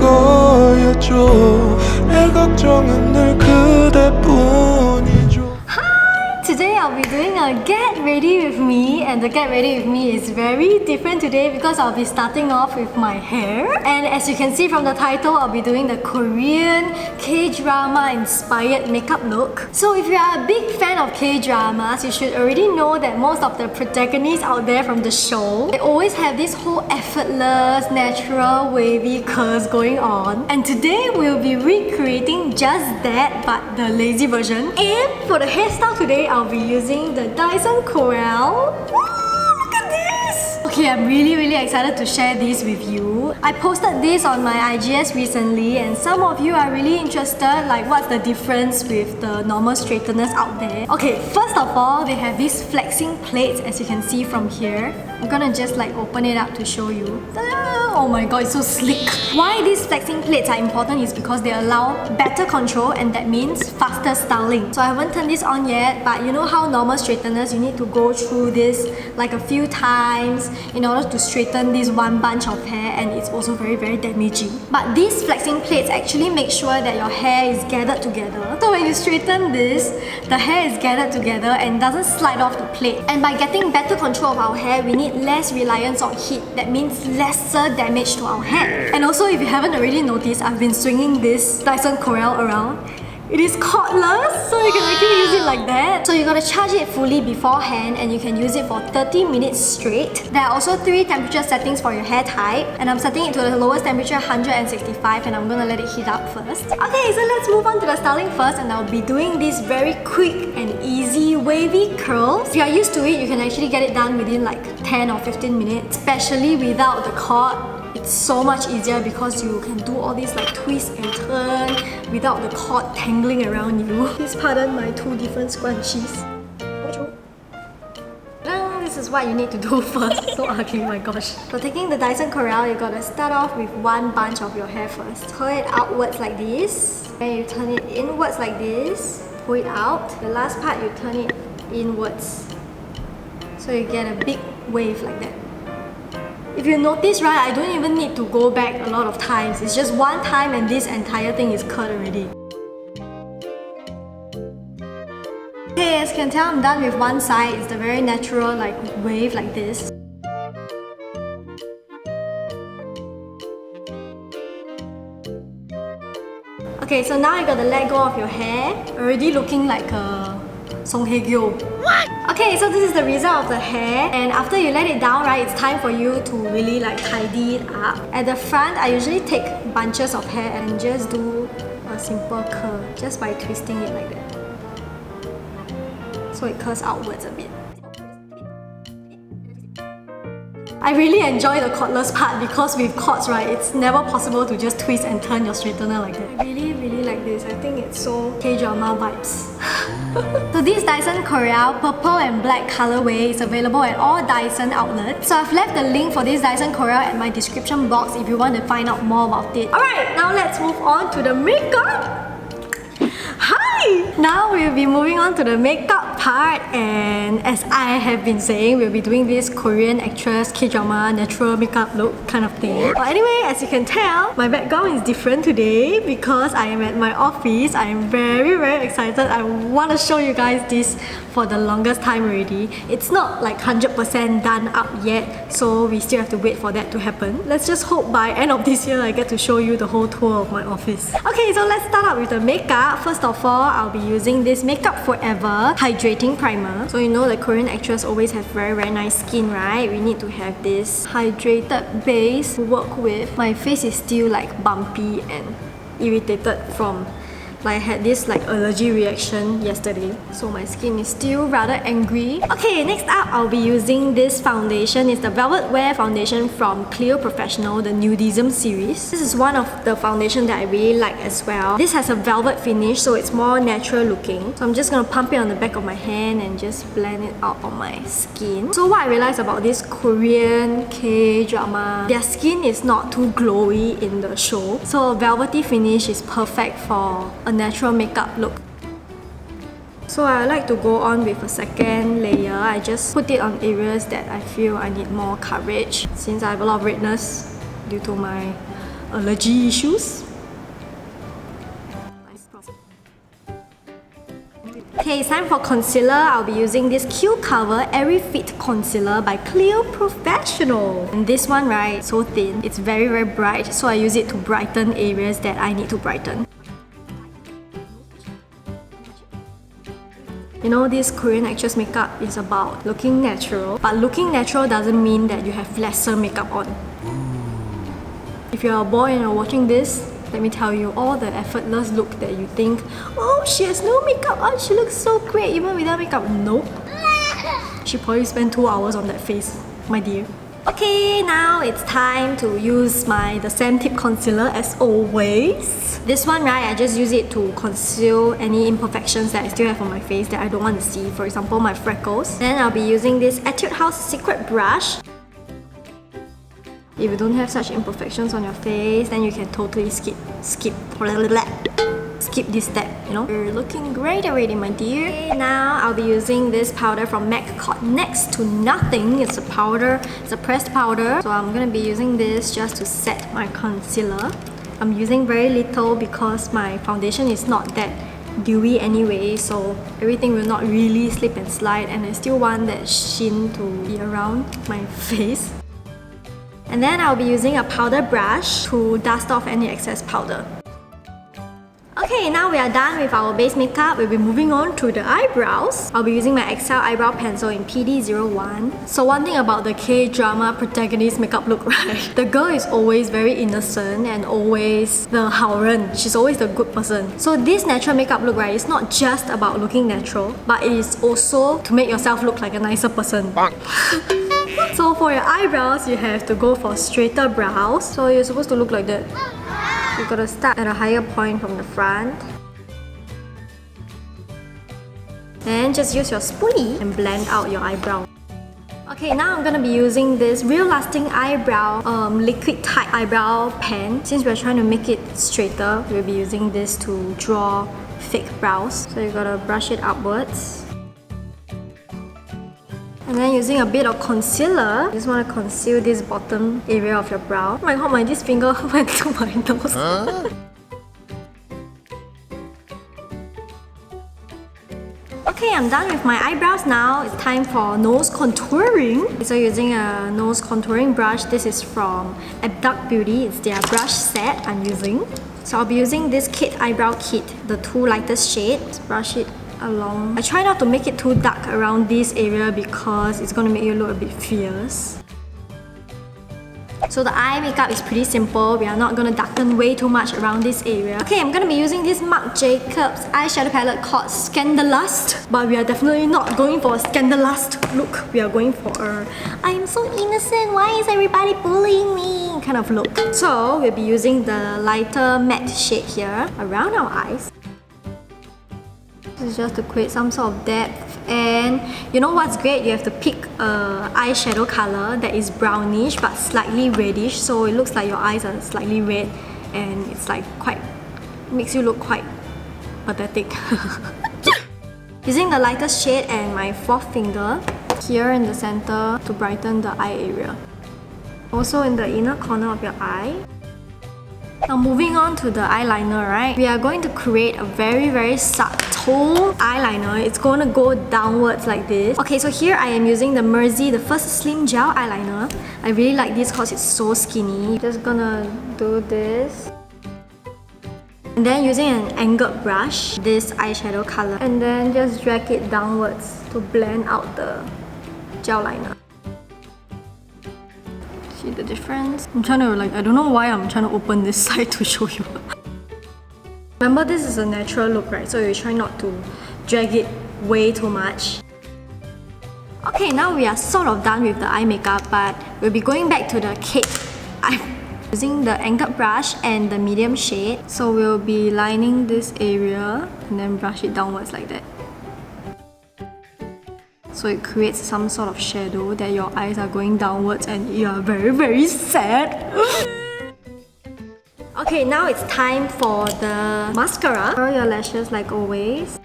거였죠. 내 걱정은 늘 그대뿐이죠. Today I'll be doing a get ready with me, and the get ready with me is very different today because I'll be starting off with my hair. And as you can see from the title, I'll be doing the Korean K-drama inspired makeup look. So if you are a big fan of K-dramas, you should already know that most of the protagonists out there from the show, they always have this whole effortless, natural, wavy curls going on. And today we'll be recreating just that, but the lazy version. And for the hairstyle today, I'll be using the Dyson Corrale. Look at this! Okay, I'm really excited to share this with you. I posted this on my IGS recently, and some of you are really interested, like what's the difference with the normal straighteners out there. Okay, first of all, they have these flexing plates, as you can see from here. I'm gonna just like open it up to show you. Oh my god, it's so sleek. Why these flexing plates are important is because they allow better control, and that means faster styling. So I haven't turned this on yet, but you know how normal straighteners, you need to go through this like a few times in order to straighten this one bunch of hair, and it's also very damaging. But these flexing plates actually make sure that your hair is gathered together. So when you straighten this, the hair is gathered together and doesn't slide off the plate. And by getting better control of our hair, we need less reliance on heat. That means lesser damage to our hair. And also, if you haven't already noticed, I've been swinging this Dyson Corrale around. It is cordless, so you can actually use it like that. So you gotta charge it fully beforehand, and you can use it for 30 minutes straight. There are also 3 temperature settings for your hair type, and I'm setting it to the lowest temperature, 165, and I'm gonna let it heat up first. Okay, so let's move on to the styling first, and I'll be doing these very quick and easy wavy curls. If you are used to it, you can actually get it done within like 10 or 15 minutes, especially without the cord. It's so much easier because you can do all these like twist and turn without the cord tangling around you. Please pardon my 2 different scrunchies. Now this is what you need to do first. So ugly, my gosh. So taking the Dyson Corrale, you gotta start off with one bunch of your hair first. Pull it outwards like this. Then you turn it inwards like this. Pull it out. The last part you turn it inwards. So you get a big wave like that. If you notice, right, I don't even need to go back a lot of times. It's just one time and this entire thing is cut already. Okay, as you can tell, I'm done with one side. It's the very natural like wave like this. Okay, so now you gotta let go of your hair. Already looking like a Song Hye-kyo. What? Okay, so this is the result of the hair, and after you let it down, right, it's time for you to really like tidy it up. At the front, I usually take bunches of hair and just do a simple curl just by twisting it like that. So it curls outwards a bit. I really enjoy the cordless part because with cords, right, it's never possible to just twist and turn your straightener like that. I really like this. I think it's so K-drama vibes. So this Dyson Corrale purple and black colorway is available at all Dyson outlets. So I've left the link for this Dyson Corrale at my description box if you want to find out more about it. Alright, now let's move on to the makeup. Hi! Now we'll be moving on to the makeup part, and as I have been saying, we'll be doing this Korean actress K-drama natural makeup look kind of thing. But anyway, as you can tell, my background is different today because I am at my office. I am very excited. I want to show you guys this for the longest time already. It's not like 100% done up yet, so we still have to wait for that to happen. Let's just hope by end of this year I get to show you the whole tour of my office. Okay, so let's start out with the makeup. First of all, I'll be using this Makeup Forever Hydrating Primer. So you know the Korean actress always have very nice skin, right? We need to have this hydrated base to work with. My face is still like bumpy and irritated from I had this like allergy reaction yesterday, so my skin is still rather angry. Okay, next up I'll be using this foundation. It's the Velvet Wear foundation from Cleo Professional, the Nudism series. This is one of the foundation that I really like as well. This has a velvet finish, so it's more natural looking. So I'm just gonna pump it on the back of my hand and just blend it out on my skin. So what I realized about this Korean K-drama, their skin is not too glowy in the show, so a velvety finish is perfect for a natural makeup look. So I like to go on with a second layer. I just put it on areas that I feel I need more coverage, since I have a lot of redness due to my allergy issues. Okay, it's time for concealer. I'll be using this Q Cover Airy Fit Concealer by Cleo Professional. And this one, right, so thin. It's very, very bright, so I use it to brighten areas that I need to brighten. You know, this Korean actress makeup is about looking natural, but looking natural doesn't mean that you have lesser makeup on. If you're a boy and you're watching this, let me tell you, all the effortless look that you think, oh, she has no makeup on, she looks so great even without makeup. Nope. She probably spent 2 hours on that face, my dear. Okay, now it's time to use the Sam Tip Concealer as always. This one, right, I just use it to conceal any imperfections that I still have on my face that I don't want to see. For example, my freckles. Then I'll be using this Etude House Secret Brush. If you don't have such imperfections on your face, then you can totally skip this step, you know? You're looking great already, my dear. Okay, now I'll be using this powder from MAC called Next to Nothing. It's a powder, it's a pressed powder. So I'm gonna be using this just to set my concealer. I'm using very little because my foundation is not that dewy anyway, so everything will not really slip and slide, and I still want that sheen to be around my face. And then I'll be using a powder brush to dust off any excess powder. Okay, now we are done with our base makeup. We'll be moving on to the eyebrows. I'll be using my XL eyebrow pencil in PD01. So one thing about the K-drama protagonist makeup look, right? The girl is always very innocent and always the 好人. She's always the good person. So this natural makeup look, right, is not just about looking natural, but it is also to make yourself look like a nicer person. So for your eyebrows, you have to go for straighter brows. So you're supposed to look like that. You gotta start at a higher point from the front. And just use your spoolie and blend out your eyebrow. Okay, now I'm gonna be using this Real Lasting Eyebrow liquid type eyebrow pen. Since we're trying to make it straighter, we'll be using this to draw fake brows. So you gotta brush it upwards. And then using a bit of concealer, you just want to conceal this bottom area of your brow. Oh my god, this finger went to my nose. Okay, I'm done with my eyebrows now. It's time for nose contouring. So using a nose contouring brush, this is from Abduct Beauty. It's their brush set I'm using. So I'll be using this Kit Eyebrow Kit, the 2 lightest shades. Brush it along. I try not to make it too dark around this area because it's going to make you look a bit fierce. So the eye makeup is pretty simple. We are not going to darken way too much around this area. Okay, I'm going to be using this Marc Jacobs eyeshadow palette called Scandalust. But we are definitely not going for a Scandalust look. We are going for a I am so innocent, why is everybody bullying me kind of look. So we'll be using the lighter matte shade here around our eyes. This is just to create some sort of depth. And you know what's great? You have to pick a eyeshadow color that is brownish but slightly reddish, so it looks like your eyes are slightly red and it's like makes you look quite pathetic. Using the lightest shade and my 4th finger here in the center to brighten the eye area. Also in the inner corner of your eye. Now moving on to the eyeliner, right? We are going to create a very, very subtle eyeliner. It's going to go downwards like this. Okay, so here I am using the Mersey, the first Slim Gel eyeliner. I really like this because it's so skinny. Just gonna do this. And then using an angled brush, this eyeshadow color. And then just drag it downwards to blend out the gel liner. See the difference? I'm trying to I don't know why I'm trying to open this side to show you. Remember, this is a natural look, right? So you try not to drag it way too much. Okay, now we are sort of done with the eye makeup, but we'll be going back to the cake. I'm using the angled brush and the medium shade. So we'll be lining this area and then brush it downwards like that. So it creates some sort of shadow that your eyes are going downwards and you are very, very sad. Okay, now it's time for the mascara. Curl your lashes like always.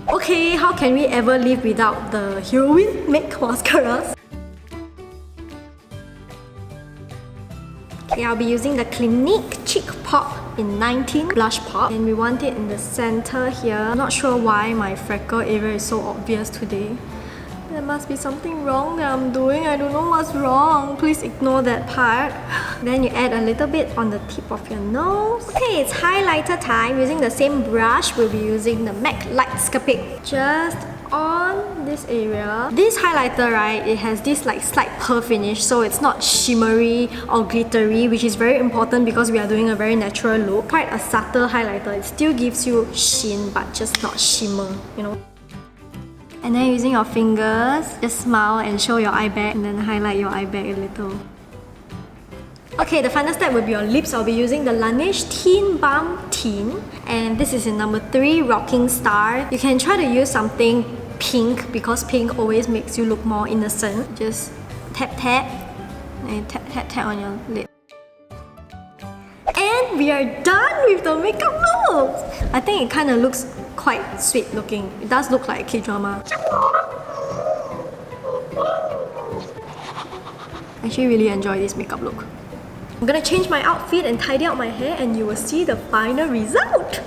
Okay, how can we ever live without the Heroine Make mascaras? Okay, I'll be using the Clinique Cheek Pop in 19 Blush Pop, and we want it in the center here. I'm not sure why my freckle area is so obvious today. There must be something wrong that I'm doing. I don't know what's wrong. Please ignore that part. Then you add a little bit on the tip of your nose. Okay, it's highlighter time. Using the same brush, we'll be using the MAC Light Scapic. Just on this area. This highlighter, right, it has this like slight pearl finish, so it's not shimmery or glittery, which is very important because we are doing a very natural look. Quite a subtle highlighter. It still gives you sheen, but just not shimmer, you know. And then using your fingers, just smile and show your eye bag, and then highlight your eye bag a little. Okay, the final step will be your lips. I'll be using the Laneige Teen Balm Teen, and this is in number 3, Rocking Star. You can try to use something pink because pink always makes you look more innocent. Just tap tap and tap on your lip. And we are done with the makeup look! I think it kind of looks quite sweet looking. It does look like Kdrama. I actually really enjoy this makeup look. I'm gonna change my outfit and tidy up my hair, and you will see the final result!